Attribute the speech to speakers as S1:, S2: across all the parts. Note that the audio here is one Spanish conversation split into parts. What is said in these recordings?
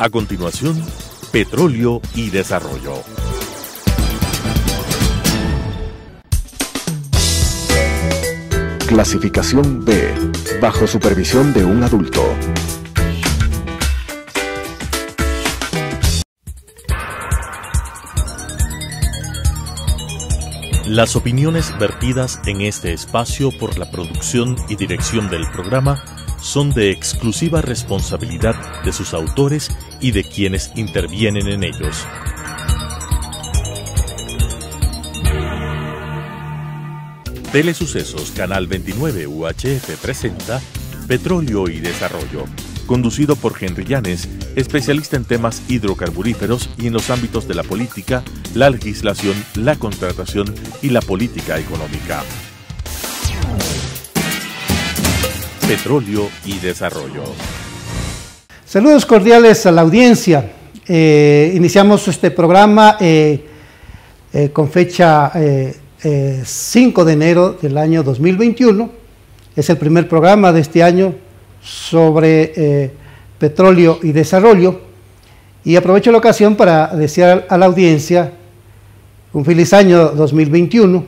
S1: A continuación, Petróleo y Desarrollo.
S2: Clasificación B, bajo supervisión de un adulto.
S1: Las opiniones vertidas en este espacio por la producción y dirección del programa son de exclusiva responsabilidad de sus autores y de quienes intervienen en ellos. Telesucesos Canal 29 UHF presenta Petróleo y Desarrollo, conducido por Henry Llanes, especialista en temas hidrocarburíferos y en los ámbitos de la política, la legislación, la contratación y la política económica. Petróleo y Desarrollo.
S3: Saludos cordiales a la audiencia. Iniciamos este programa con fecha 5 de enero del año 2021. Es el primer programa de este año sobre petróleo y desarrollo, y aprovecho la ocasión para desear a la audiencia un feliz año 2021.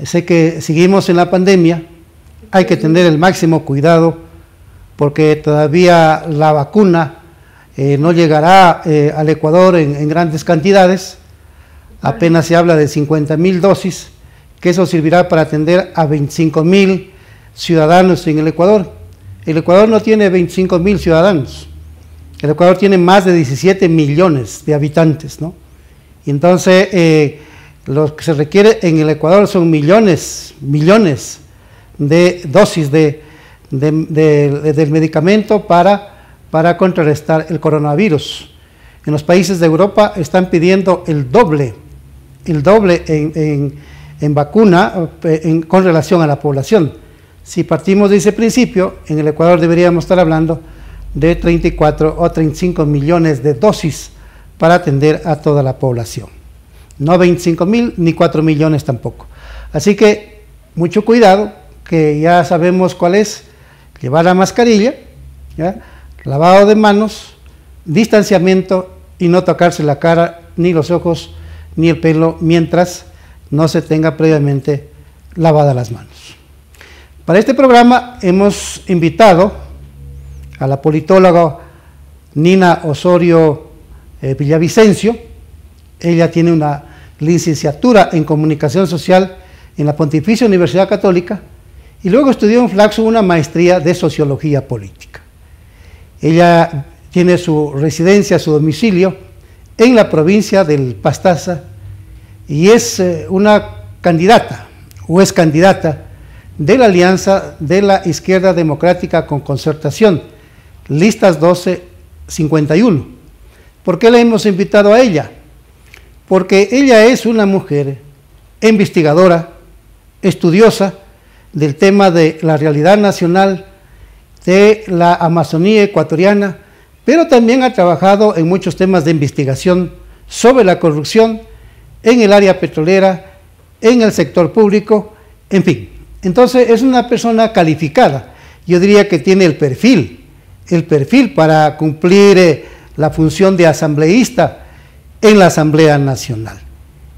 S3: Sé que seguimos en la pandemia, hay que tener el máximo cuidado porque todavía la vacuna no llegará al Ecuador en grandes cantidades. Apenas se habla de 50,000 dosis, que eso servirá para atender a 25,000 ciudadanos en el Ecuador. El Ecuador no tiene 25,000 ciudadanos, el Ecuador tiene más de 17 millones de habitantes, ¿no? Y entonces lo que se requiere en el Ecuador son millones de dosis del medicamento para contrarrestar el coronavirus. En los países de Europa están pidiendo el doble en vacuna con relación a la población. Si partimos de ese principio, en el Ecuador deberíamos estar hablando de 34 o 35 millones de dosis para atender a toda la población. No 25,000 ni 4 millones tampoco. Así que mucho cuidado, que ya sabemos cuál es: llevar la mascarilla, ¿ya?, lavado de manos, distanciamiento y no tocarse la cara, ni los ojos, ni el pelo, mientras no se tenga previamente lavadas las manos. Para este programa hemos invitado a la politóloga Nina Osorio Villavicencio. Ella tiene una licenciatura en Comunicación Social en la Pontificia Universidad Católica y luego estudió en Flaxo una maestría de Sociología Política. Ella tiene su residencia, su domicilio en la provincia del Pastaza y es una candidata, o es candidata, de la Alianza de la Izquierda Democrática con Concertación, listas 1251. ¿Por qué la hemos invitado a ella? Porque ella es una mujer investigadora, estudiosa del tema de la realidad nacional, de la Amazonía ecuatoriana, pero también ha trabajado en muchos temas de investigación sobre la corrupción en el área petrolera, en el sector público, en fin. Entonces es una persona calificada. Yo diría que tiene el perfil para cumplir la función de asambleísta en la Asamblea Nacional.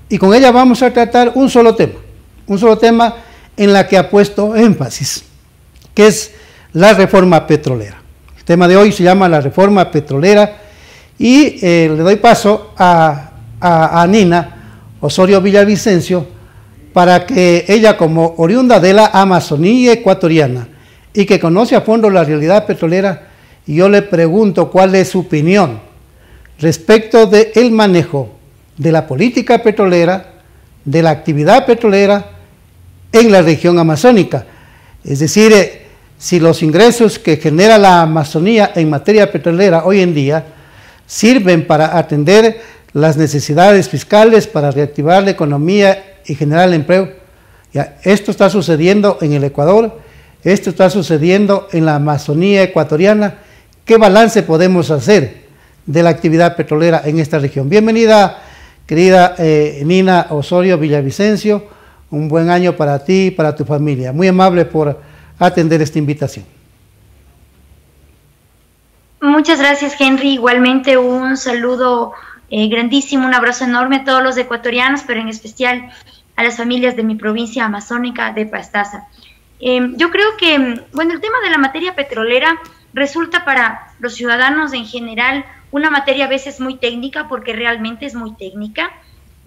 S3: Y con ella vamos a tratar un solo tema en la que ha puesto énfasis, que es la reforma petrolera. El tema de hoy se llama la reforma petrolera y le doy paso a Nina Osorio Villavicencio para que ella, como oriunda de la Amazonía ecuatoriana y que conoce a fondo la realidad petrolera, yo le pregunto cuál es su opinión respecto del manejo de la política petrolera, de la actividad petrolera en la región amazónica. Es decir, si los ingresos que genera la Amazonía en materia petrolera hoy en día sirven para atender las necesidades fiscales, para reactivar la economía y generar el empleo. Ya, esto está sucediendo en el Ecuador, esto está sucediendo en la Amazonía ecuatoriana. ¿Qué balance podemos hacer de la actividad petrolera en esta región? Bienvenida, querida Nina Osorio Villavicencio. Un buen año para ti y para tu familia. Muy amable por atender esta invitación.
S4: Muchas gracias, Henry. Igualmente un saludo grandísimo, un abrazo enorme a todos los ecuatorianos, pero en especial a las familias de mi provincia amazónica de Pastaza. Yo creo que, bueno, el tema de la materia petrolera resulta para los ciudadanos en general una materia a veces muy técnica, porque realmente es muy técnica.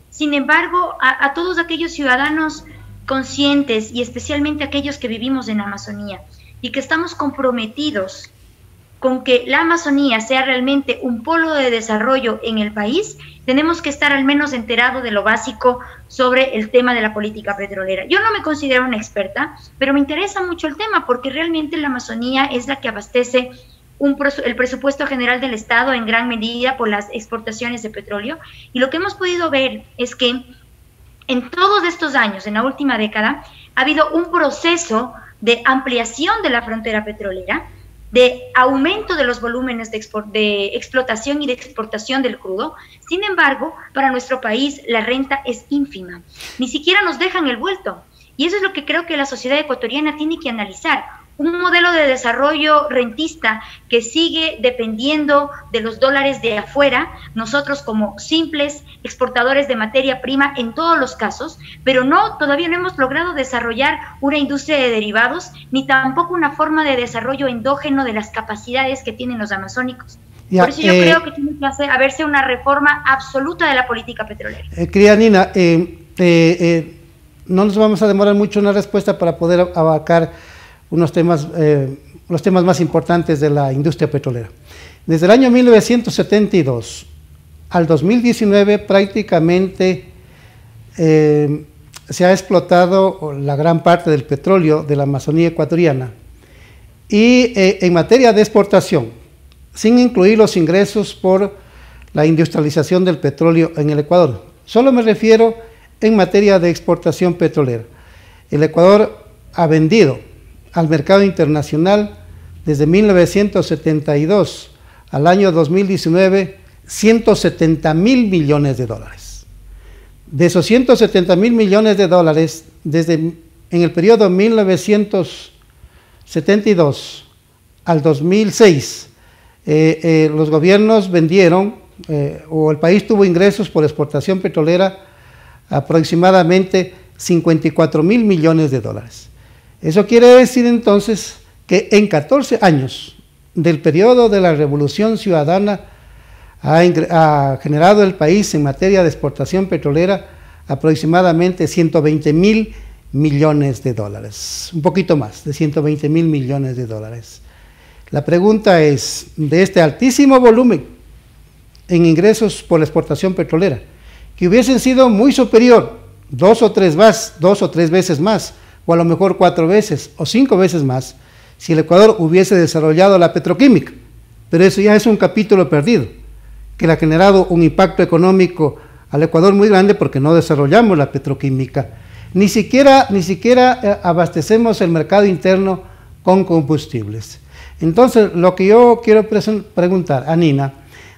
S4: Sin embargo, a todos aquellos ciudadanos conscientes, y especialmente aquellos que vivimos en Amazonía y que estamos comprometidos con que la Amazonía sea realmente un polo de desarrollo en el país, tenemos que estar al menos enterados de lo básico sobre el tema de la política petrolera. Yo no me considero una experta, pero me interesa mucho el tema porque realmente la Amazonía es la que abastece el presupuesto general del Estado en gran medida por las exportaciones de petróleo, y lo que hemos podido ver es que en todos estos años, en la última década, ha habido un proceso de ampliación de la frontera petrolera, de aumento de los volúmenes de explotación y de exportación del crudo. Sin embargo, para nuestro país la renta es ínfima, ni siquiera nos dejan el vuelto, y eso es lo que creo que la sociedad ecuatoriana tiene que analizar. Un modelo de desarrollo rentista que sigue dependiendo de los dólares de afuera, nosotros como simples exportadores de materia prima en todos los casos, pero todavía no hemos logrado desarrollar una industria de derivados, ni tampoco una forma de desarrollo endógeno de las capacidades que tienen los amazónicos. Por eso yo creo que tiene que haberse una reforma absoluta de la política petrolera.
S3: Querida Nina, no nos vamos a demorar mucho en una respuesta para poder abarcar los temas más importantes de la industria petrolera. Desde el año 1972 al 2019 prácticamente se ha explotado la gran parte del petróleo de la Amazonía ecuatoriana, y en materia de exportación, sin incluir los ingresos por la industrialización del petróleo en el Ecuador. Solo me refiero en materia de exportación petrolera. El Ecuador ha vendido al mercado internacional desde 1972 al año 2019 $170.000 millones. De esos $170.000 millones, en el periodo 1972 al 2006, los gobiernos vendieron, o el país tuvo ingresos por exportación petrolera aproximadamente $54.000 millones. Eso quiere decir entonces que en 14 años del periodo de la Revolución Ciudadana ha generado el país en materia de exportación petrolera aproximadamente $120.000 millones, un poquito más de $120.000 millones. La pregunta es, de este altísimo volumen en ingresos por la exportación petrolera, que hubiesen sido muy superior, 2 o 3 veces más, o a lo mejor 4 veces o 5 veces más, si el Ecuador hubiese desarrollado la petroquímica, pero eso ya es un capítulo perdido, que le ha generado un impacto económico al Ecuador muy grande porque no desarrollamos la petroquímica, ni siquiera abastecemos el mercado interno con combustibles. Entonces, lo que yo quiero preguntar a Nina,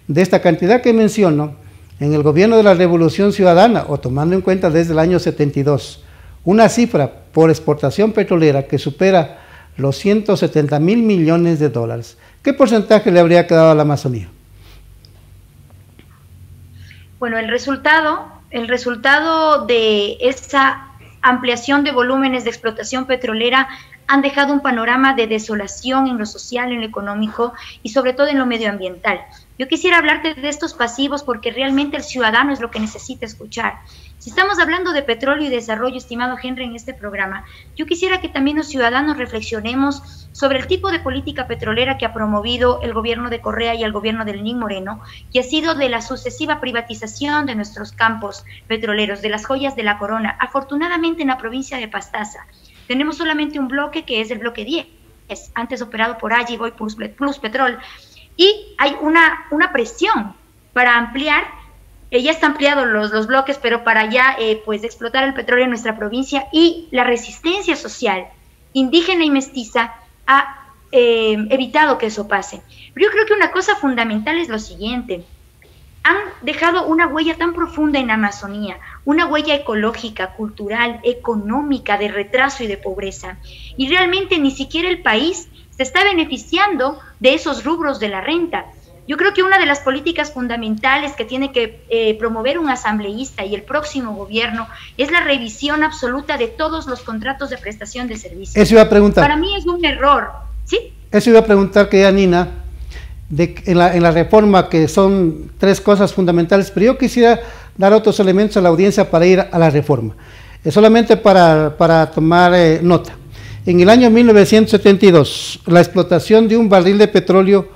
S3: de esta cantidad que menciono, en el gobierno de la Revolución Ciudadana, o tomando en cuenta desde el año 72, una cifra por exportación petrolera que supera los $170.000 millones, ¿qué porcentaje le habría quedado a la Amazonía?
S4: Bueno, el resultado de esa ampliación de volúmenes de explotación petrolera han dejado un panorama de desolación en lo social, en lo económico y sobre todo en lo medioambiental. Yo quisiera hablarte de estos pasivos porque realmente el ciudadano es lo que necesita escuchar. Si estamos hablando de petróleo y desarrollo, estimado Henry, en este programa, yo quisiera que también los ciudadanos reflexionemos sobre el tipo de política petrolera que ha promovido el gobierno de Correa y el gobierno de Lenín Moreno, que ha sido de la sucesiva privatización de nuestros campos petroleros, de las joyas de la corona. Afortunadamente en la provincia de Pastaza tenemos solamente un bloque, que es el bloque 10, antes operado por Agiboy Plus Petrol, y hay una presión para ampliar. Ya están ampliados los bloques, pero para ya pues explotar el petróleo en nuestra provincia, y la resistencia social indígena y mestiza ha evitado que eso pase. Pero yo creo que una cosa fundamental es lo siguiente: han dejado una huella tan profunda en la Amazonía, una huella ecológica, cultural, económica, de retraso y de pobreza, y realmente ni siquiera el país se está beneficiando de esos rubros de la renta. Yo creo que una de las políticas fundamentales que tiene que promover un asambleísta y el próximo gobierno es la revisión absoluta de todos los contratos de prestación de servicios.
S3: Eso iba a preguntar.
S4: Para mí es un error, ¿sí?
S3: Eso iba a preguntar, querida Nina, en la reforma, que son 3 cosas fundamentales, pero yo quisiera dar otros elementos a la audiencia para ir a la reforma. Solamente para tomar nota. En el año 1972, la explotación de un barril de petróleo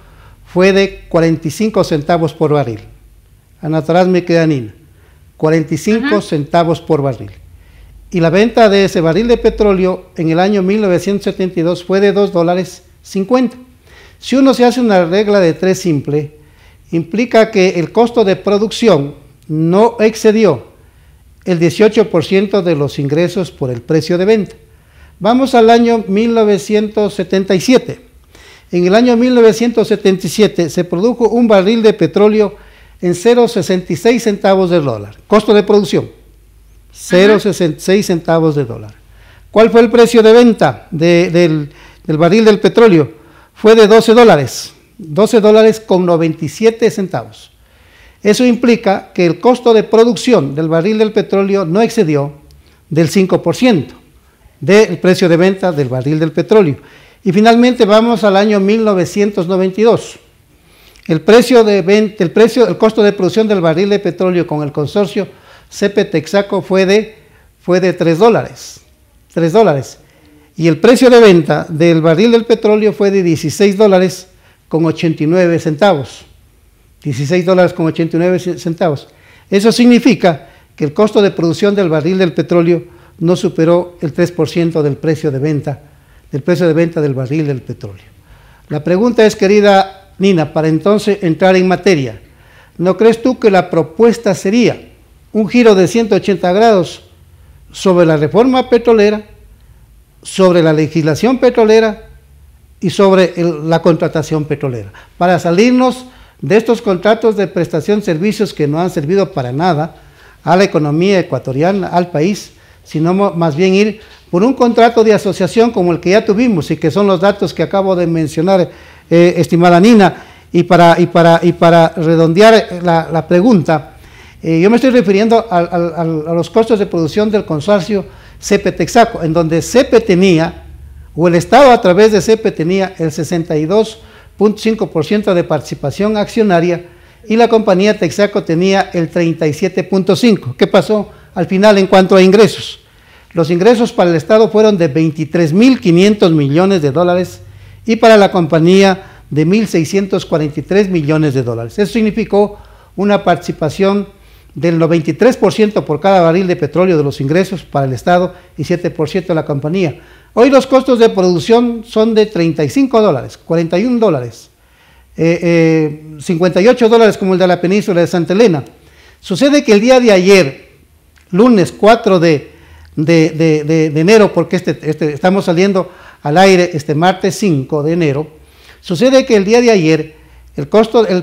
S3: fue de 45 centavos por barril. Anatarás-me, querida Nina, 45 centavos por barril. Y la venta de ese barril de petróleo en el año 1972 fue de $2.50. Si uno se hace una regla de 3 simple, implica que el costo de producción no excedió el 18% de los ingresos por el precio de venta. Vamos al año 1977. En el año 1977 se produjo un barril de petróleo en 0.66 centavos de dólar. Costo de producción, 0.66 centavos de dólar. ¿Cuál fue el precio de venta del barril del petróleo? Fue de $12, $12.97. Eso implica que el costo de producción del barril del petróleo no excedió del 5% del precio de venta del barril del petróleo. Y finalmente vamos al año 1992. El costo de producción del barril de petróleo con el consorcio CP-Texaco fue de $3. Y el precio de venta del barril del petróleo fue de $16.89. $16.89. Eso significa que el costo de producción del barril del petróleo no superó el 3% del precio de venta del barril del petróleo. La pregunta es, querida Nina, para entonces entrar en materia, ¿no crees tú que la propuesta sería un giro de 180 grados sobre la reforma petrolera, sobre la legislación petrolera y sobre la contratación petrolera, para salirnos de estos contratos de prestación de servicios que no han servido para nada a la economía ecuatoriana, al país, sino más bien ir por un contrato de asociación como el que ya tuvimos y que son los datos que acabo de mencionar, estimada Nina? Y para redondear la pregunta, yo me estoy refiriendo a los costos de producción del consorcio CP-Texaco, en donde CP tenía, o el Estado a través de CP tenía el 62.5% de participación accionaria y la compañía Texaco tenía el 37.5%. ¿Qué pasó al final en cuanto a ingresos? Los ingresos para el Estado fueron de $23.500 millones y para la compañía de $1.643 millones. Eso significó una participación del 93% por cada barril de petróleo de los ingresos para el Estado y 7% de la compañía. Hoy los costos de producción son de $35, $41, $58 como el de la península de Santa Elena. Sucede que el día de ayer, lunes 4 de enero, porque estamos saliendo al aire martes 5 de enero, sucede que el día de ayer el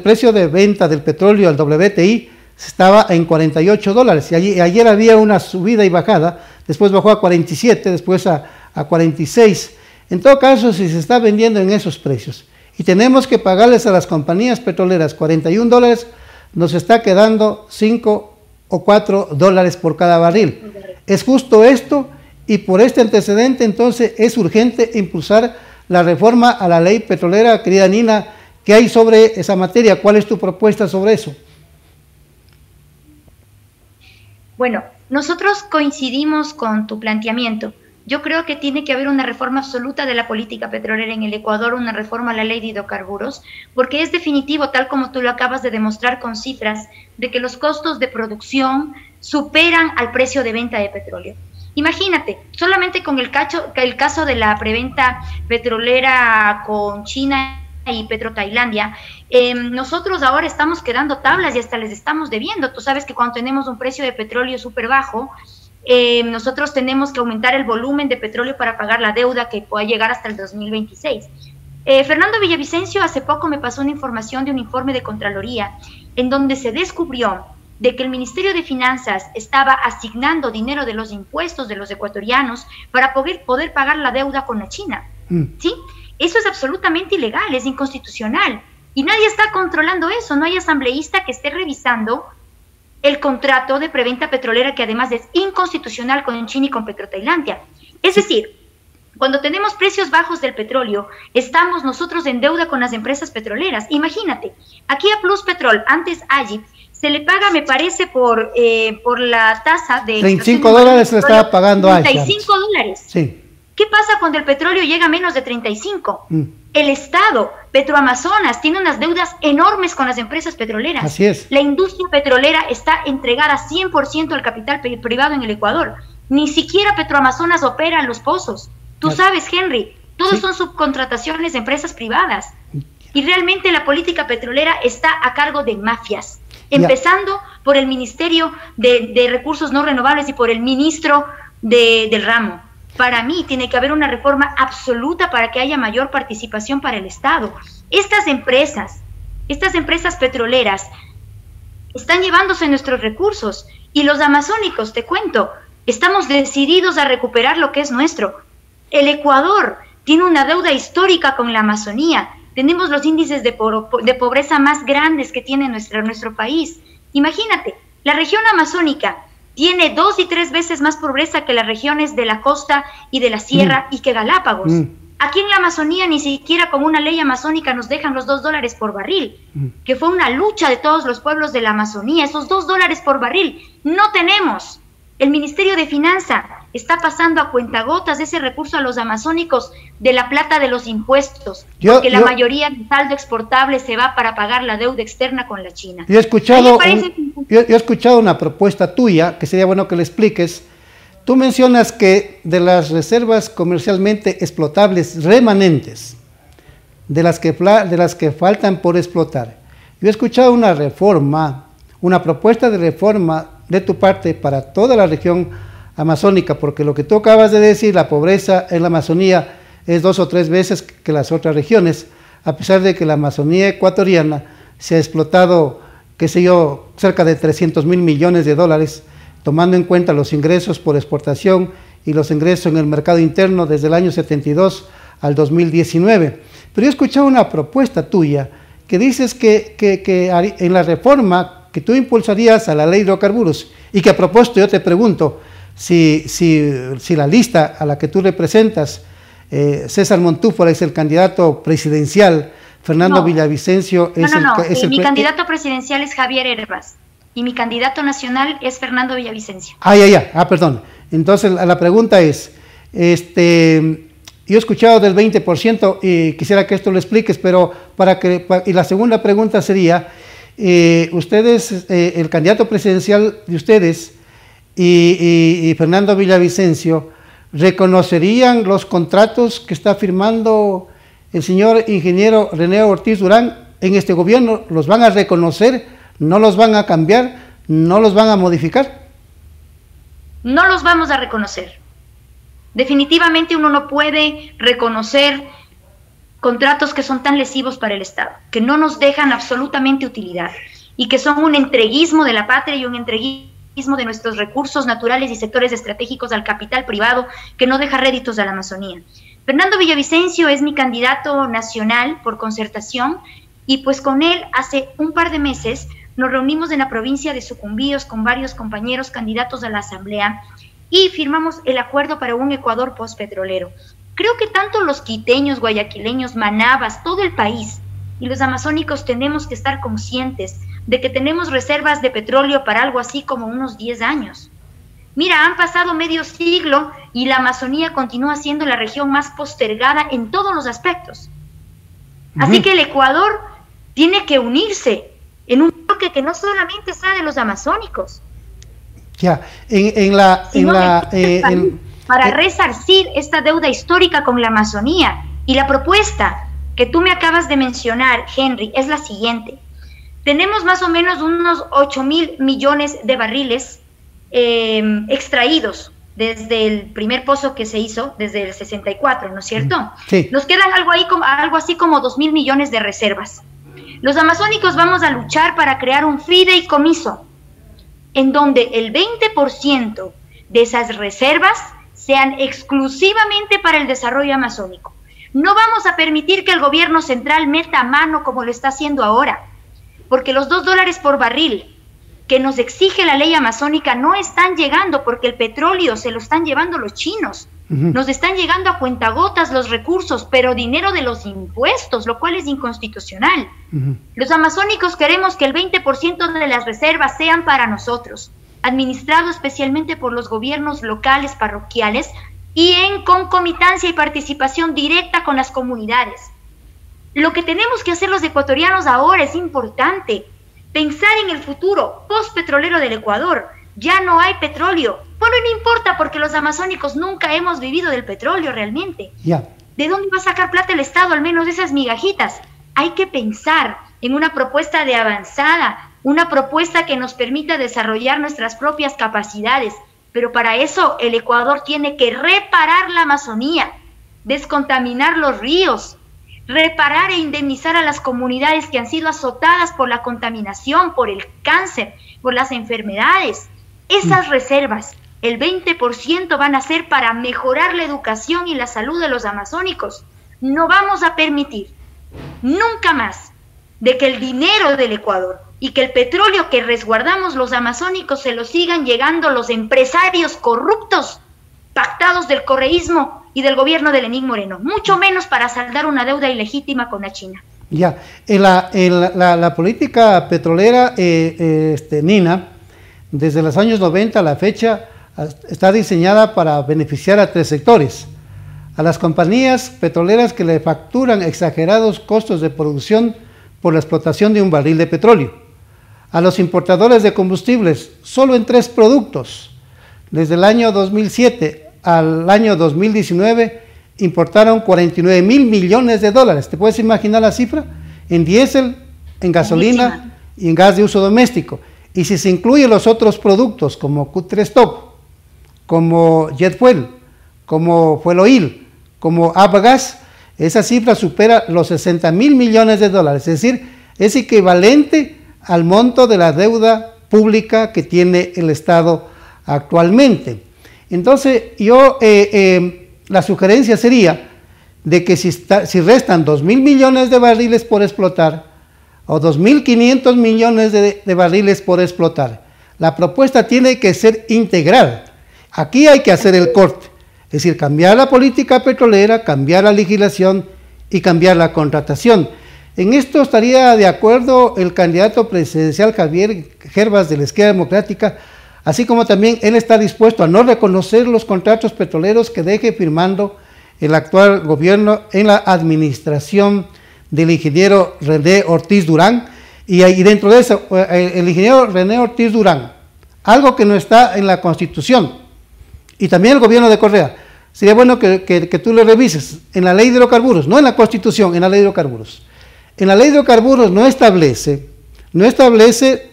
S3: precio de venta del petróleo al WTI estaba en $48 y ayer había una subida y bajada, después bajó a 47, después a 46. En todo caso, si se está vendiendo en esos precios y tenemos que pagarles a las compañías petroleras $41, nos está quedando $5 o $4 por cada barril. ¿Es justo esto? Y por este antecedente, entonces, es urgente impulsar la reforma a la ley petrolera. Querida Nina, ¿qué hay sobre esa materia? ¿Cuál es tu propuesta sobre eso?
S4: Bueno, nosotros coincidimos con tu planteamiento. Yo creo que tiene que haber una reforma absoluta de la política petrolera en el Ecuador, una reforma a la ley de hidrocarburos, porque es definitivo, tal como tú lo acabas de demostrar con cifras, de que los costos de producción superan al precio de venta de petróleo. Imagínate, solamente con el caso de la preventa petrolera con China y PetroTailandia, nosotros ahora estamos quedando tablas y hasta les estamos debiendo. Tú sabes que cuando tenemos un precio de petróleo súper bajo, nosotros tenemos que aumentar el volumen de petróleo para pagar la deuda que pueda llegar hasta el 2026. Fernando Villavicencio hace poco me pasó una información de un informe de Contraloría en donde se descubrió de que el Ministerio de Finanzas estaba asignando dinero de los impuestos de los ecuatorianos para poder pagar la deuda con la China, ¿sí? Eso es absolutamente ilegal, es inconstitucional. Y nadie está controlando eso, no hay asambleísta que esté revisando el contrato de preventa petrolera, que además es inconstitucional con China y con Petrotailandia. Es decir, cuando tenemos precios bajos del petróleo, estamos nosotros en deuda con las empresas petroleras. Imagínate, aquí a Plus Petrol, antes Agip, se le paga, me parece, por la tasa de...
S3: $35 se le estaba pagando a Agip.
S4: $35.
S3: Sí.
S4: ¿Qué pasa cuando el petróleo llega a menos de 35? El Estado, Petroamazonas, tiene unas deudas enormes con las empresas petroleras.
S3: Así es.
S4: La industria petrolera está entregada 100% al capital privado en el Ecuador. Ni siquiera Petroamazonas opera los pozos. Tú sabes, Henry, todos son subcontrataciones de empresas privadas. Y realmente la política petrolera está a cargo de mafias, empezando por el Ministerio de Recursos No Renovables y por el ministro del ramo. Para mí tiene que haber una reforma absoluta para que haya mayor participación para el Estado. Estas empresas petroleras están llevándose nuestros recursos, y los amazónicos, te cuento, estamos decididos a recuperar lo que es nuestro. El Ecuador tiene una deuda histórica con la Amazonía. Tenemos los índices de pobreza más grandes que tiene nuestro país. Imagínate, la región amazónica tiene 2 y 3 veces más pobreza que las regiones de la costa y de la sierra y que Galápagos. Aquí en la Amazonía ni siquiera con una ley amazónica nos dejan los $2 por barril, que fue una lucha de todos los pueblos de la Amazonía. Esos $2 por barril no tenemos. El Ministerio de Finanzas está pasando a cuentagotas ese recurso a los amazónicos de la plata de los impuestos, porque la mayoría del saldo exportable se va para pagar la deuda externa con la China.
S3: Yo he escuchado una propuesta tuya, que sería bueno que le expliques. Tú mencionas que de las reservas comercialmente explotables remanentes, de las que faltan por explotar, yo he escuchado una propuesta de reforma de tu parte para toda la región amazónica, porque lo que tú acabas de decir, la pobreza en la Amazonía es 2 o 3 veces que las otras regiones, a pesar de que la Amazonía ecuatoriana se ha explotado, qué sé yo, cerca de $300.000 millones, tomando en cuenta los ingresos por exportación y los ingresos en el mercado interno desde el año 72 al 2019. Pero yo he escuchado una propuesta tuya que dices que en la reforma que tú impulsarías a la ley de hidrocarburos, y que a propósito yo te pregunto si la lista a la que tú representas, César Montúfar es el candidato presidencial, Fernando Villavicencio es
S4: mi candidato presidencial es Javier Herbas y mi candidato nacional es Fernando Villavicencio.
S3: Perdón. Entonces la pregunta es, yo he escuchado del 20% y quisiera que esto lo expliques, pero y la segunda pregunta sería, ustedes, el candidato presidencial de ustedes y Fernando Villavicencio, ¿reconocerían los contratos que está firmando el señor ingeniero René Ortiz Durán en este gobierno? ¿Los van a reconocer? ¿No los van a cambiar? ¿No los van a modificar?
S4: No los vamos a reconocer. Definitivamente uno no puede reconocer contratos que son tan lesivos para el Estado, que no nos dejan absolutamente utilidad y que son un entreguismo de la patria y un entreguismo de nuestros recursos naturales y sectores estratégicos al capital privado, que no deja réditos a la Amazonía. Fernando Villavicencio es mi candidato nacional por concertación, y pues con él hace un par de meses nos reunimos en la provincia de Sucumbíos con varios compañeros candidatos a la asamblea y firmamos el acuerdo para un Ecuador postpetrolero. Creo que tanto los quiteños, guayaquileños, manabas, todo el país y los amazónicos tenemos que estar conscientes de que tenemos reservas de petróleo para algo así como unos 10 años. Mira, han pasado medio siglo y la Amazonía continúa siendo la región más postergada en todos los aspectos. Así que el Ecuador tiene que unirse en un bloque que no solamente sea de los amazónicos. Para resarcir esta deuda histórica con la Amazonía. Y la propuesta que tú me acabas de mencionar, Henry, es la siguiente. Tenemos más o menos unos 8.000 millones de barriles extraídos desde el primer pozo que se hizo, desde el 64, ¿no es cierto?
S3: Sí.
S4: Nos quedan algo así como 2.000 millones de reservas. Los amazónicos vamos a luchar para crear un fideicomiso en donde el 20% de esas reservas sean exclusivamente para el desarrollo amazónico. No vamos a permitir que el gobierno central meta mano como lo está haciendo ahora, porque los $2 por barril que nos exige la ley amazónica no están llegando, porque el petróleo se lo están llevando los chinos. Nos están llegando a cuentagotas los recursos, pero dinero de los impuestos, lo cual es inconstitucional. Los amazónicos queremos que el 20% de las reservas sean para nosotros, administrado especialmente por los gobiernos locales, parroquiales, y en concomitancia y participación directa con las comunidades. Lo que tenemos que hacer los ecuatorianos ahora es importante. Pensar en el futuro post-petrolero del Ecuador. Ya no hay petróleo. Bueno, no importa, porque los amazónicos nunca hemos vivido del petróleo realmente. ¿De dónde va a sacar plata el Estado, al menos de esas migajitas? Hay que pensar en una propuesta de avanzada, una propuesta que nos permita desarrollar nuestras propias capacidades. Pero para eso el Ecuador tiene que reparar la Amazonía, descontaminar los ríos, reparar e indemnizar a las comunidades que han sido azotadas por la contaminación, por el cáncer, por las enfermedades. Esas reservas, el 20% van a ser para mejorar la educación y la salud de los amazónicos. No vamos a permitir nunca más de que el dinero del Ecuador y que el petróleo que resguardamos los amazónicos se lo sigan llegando los empresarios corruptos, pactados del correísmo y del gobierno de Lenín Moreno, mucho menos para saldar una deuda ilegítima con la China.
S3: La política petrolera, Nina, desde los años 90 a la fecha, está diseñada para beneficiar a 3 sectores. A las compañías petroleras que le facturan exagerados costos de producción por la explotación de un barril de petróleo. A los importadores de combustibles, solo en 3 productos. Desde el año 2007 al año 2019 importaron 49.000 millones de dólares. ¿Te puedes imaginar la cifra? En diésel, en gasolina y en gas de uso doméstico. Y si se incluyen los otros productos como Q3 Top, como Jet Fuel, como Fuel Oil, como Avgas, esa cifra supera los 60.000 millones de dólares. Es decir, es equivalente al monto de la deuda pública que tiene el Estado actualmente. Entonces, la sugerencia sería de que si restan 2.000 millones de barriles por explotar o 2.500 millones de barriles por explotar, la propuesta tiene que ser integral. Aquí hay que hacer el corte, es decir, cambiar la política petrolera, cambiar la legislación y cambiar la contratación. En esto estaría de acuerdo el candidato presidencial Javier Hervas de la Izquierda Democrática, así como también él está dispuesto a no reconocer los contratos petroleros que deje firmando el actual gobierno en la administración del ingeniero René Ortiz Durán, y dentro de eso, el ingeniero René Ortiz Durán, algo que no está en la Constitución, y también el gobierno de Correa, sería bueno que tú lo revises, en la ley de hidrocarburos, no en la Constitución, en la ley de hidrocarburos. En la ley de hidrocarburos no establece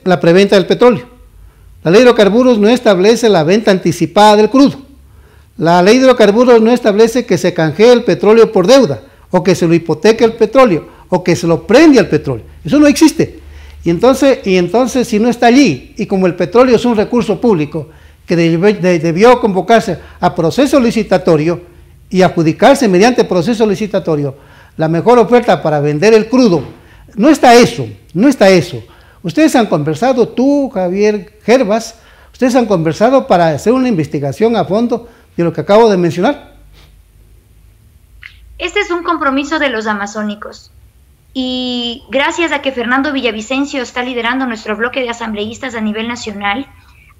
S3: la preventa del petróleo. La ley de hidrocarburos no establece la venta anticipada del crudo. La ley de hidrocarburos no establece que se canjee el petróleo por deuda, o que se lo hipoteque el petróleo, o que se lo prende al petróleo. Eso no existe. Y entonces si no está allí, y como el petróleo es un recurso público que debió convocarse a proceso licitatorio y adjudicarse mediante proceso licitatorio la mejor oferta para vender el crudo, no está eso. Ustedes han conversado, tú, Javier Hervas, ustedes han conversado para hacer una investigación a fondo de lo que acabo de mencionar.
S4: Este es un compromiso de los amazónicos. Y gracias a que Fernando Villavicencio está liderando nuestro bloque de asambleístas a nivel nacional,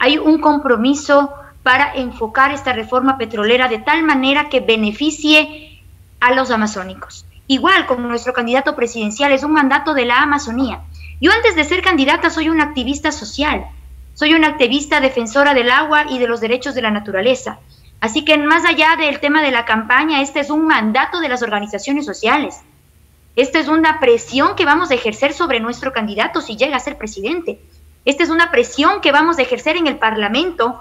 S4: hay un compromiso para enfocar esta reforma petrolera de tal manera que beneficie a los amazónicos. Igual como nuestro candidato presidencial es un mandato de la Amazonía. Yo antes de ser candidata soy una activista social, soy una activista defensora del agua y de los derechos de la naturaleza. Así que más allá del tema de la campaña, este es un mandato de las organizaciones sociales. Esta es una presión que vamos a ejercer sobre nuestro candidato si llega a ser presidente. Esta es una presión que vamos a ejercer en el Parlamento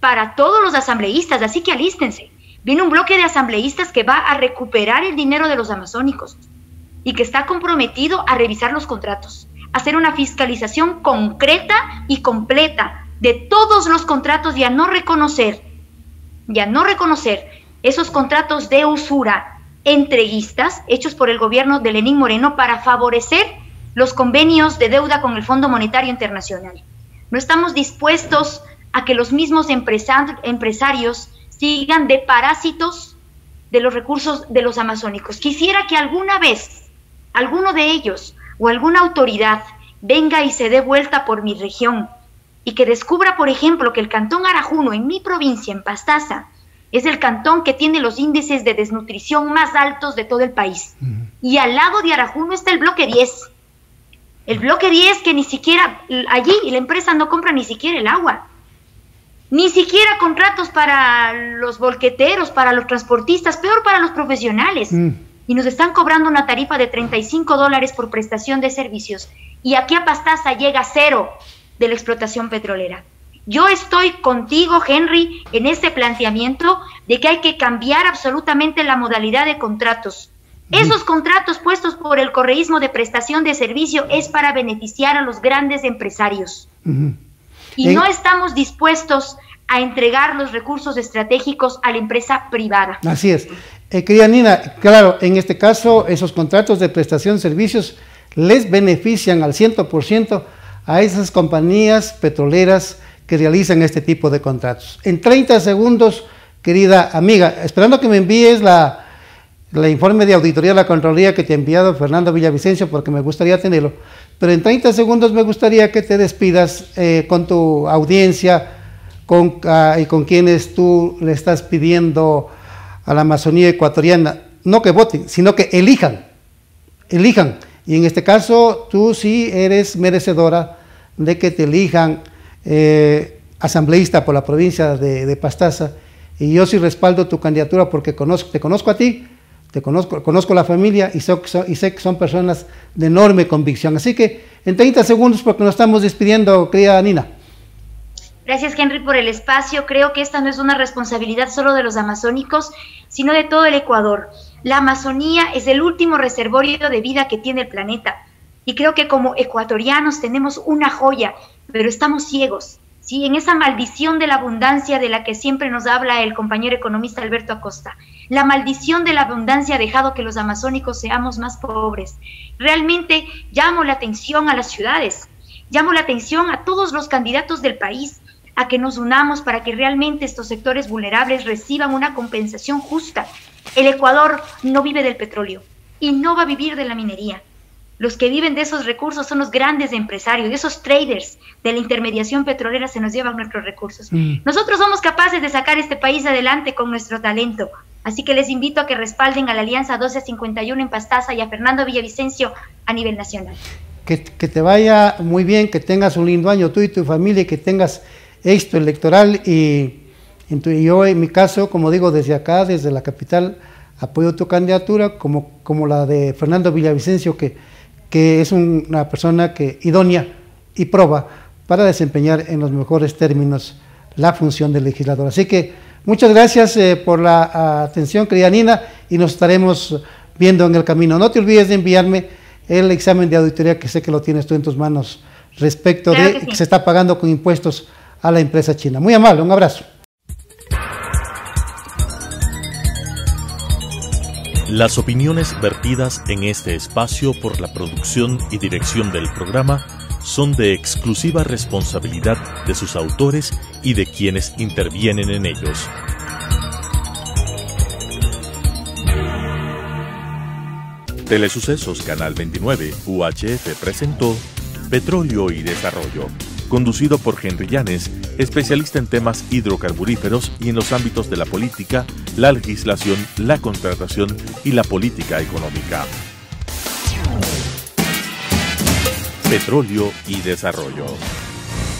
S4: para todos los asambleístas, así que alístense. Viene un bloque de asambleístas que va a recuperar el dinero de los amazónicos y que está comprometido a revisar los contratos, a hacer una fiscalización concreta y completa de todos los contratos y a no reconocer esos contratos de usura entreguistas hechos por el gobierno de Lenín Moreno para favorecer los convenios de deuda con el Fondo Monetario Internacional. No estamos dispuestos a que los mismos empresarios sigan de parásitos de los recursos de los amazónicos. Quisiera que alguna vez alguno de ellos o alguna autoridad venga y se dé vuelta por mi región y que descubra, por ejemplo, que el cantón Arajuno, en mi provincia, en Pastaza, es el cantón que tiene los índices de desnutrición más altos de todo el país. Y al lado de Arajuno está el bloque 10. El bloque 10 que ni siquiera, allí la empresa no compra ni siquiera el agua. Ni siquiera contratos para los volqueteros, para los transportistas, peor para los profesionales. Y nos están cobrando una tarifa de $35 por prestación de servicios. Y aquí a Pastaza llega cero de la explotación petrolera. Yo estoy contigo, Henry, en este planteamiento de que hay que cambiar absolutamente la modalidad de contratos. Esos contratos puestos por el correísmo de prestación de servicio es para beneficiar a los grandes empresarios. Y no estamos dispuestos a entregar los recursos estratégicos a la empresa privada.
S3: Así es. Querida Nina, claro, en este caso, esos contratos de prestación de servicios les benefician al 100% a esas compañías petroleras que realizan este tipo de contratos. En 30 segundos, querida amiga, esperando que me envíes la informe de auditoría de la Contraloría que te ha enviado Fernando Villavicencio, porque me gustaría tenerlo, pero en 30 segundos me gustaría que te despidas con tu audiencia y con quienes tú le estás pidiendo a la Amazonía ecuatoriana, no que voten, sino que elijan, y en este caso tú sí eres merecedora de que te elijan asambleísta por la provincia de Pastaza, y yo sí respaldo tu candidatura porque te conozco a ti, conozco la familia y sé que son personas de enorme convicción. Así que en 30 segundos, porque nos estamos despidiendo, querida Nina.
S4: Gracias, Henry, por el espacio. Creo que esta no es una responsabilidad solo de los amazónicos, sino de todo el Ecuador. La Amazonía es el último reservorio de vida que tiene el planeta. Y creo que como ecuatorianos tenemos una joya, pero estamos ciegos, ¿sí? En esa maldición de la abundancia de la que siempre nos habla el compañero economista Alberto Acosta. La maldición de la abundancia ha dejado que los amazónicos seamos más pobres. Realmente llamo la atención a las ciudades, llamo la atención a todos los candidatos del país, a que nos unamos para que realmente estos sectores vulnerables reciban una compensación justa. El Ecuador no vive del petróleo y no va a vivir de la minería. Los que viven de esos recursos son los grandes empresarios, esos traders de la intermediación petrolera se nos llevan nuestros recursos. Nosotros somos capaces de sacar este país adelante con nuestro talento. Así que les invito a que respalden a la Alianza 1251 en Pastaza y a Fernando Villavicencio a nivel nacional.
S3: Que te vaya muy bien, que tengas un lindo año tú y tu familia, y que tengas éxito electoral. Y yo en mi caso, como digo, desde acá, desde la capital, apoyo tu candidatura como la de Fernando Villavicencio, que es una persona idónea y proba para desempeñar en los mejores términos la función del legislador. Así que muchas gracias por la atención, querida Nina, y nos estaremos viendo en el camino. No te olvides de enviarme el examen de auditoría, que sé que lo tienes tú en tus manos, respecto de que se está pagando con impuestos a la empresa china. Muy amable, un abrazo.
S1: Las opiniones vertidas en este espacio por la producción y dirección del programa son de exclusiva responsabilidad de sus autores y de quienes intervienen en ellos. Telesucesos Canal 29 UHF presentó Petróleo y Desarrollo, conducido por Henry Llanes, especialista en temas hidrocarburíferos y en los ámbitos de la política, la legislación, la contratación y la política económica. Petróleo y Desarrollo.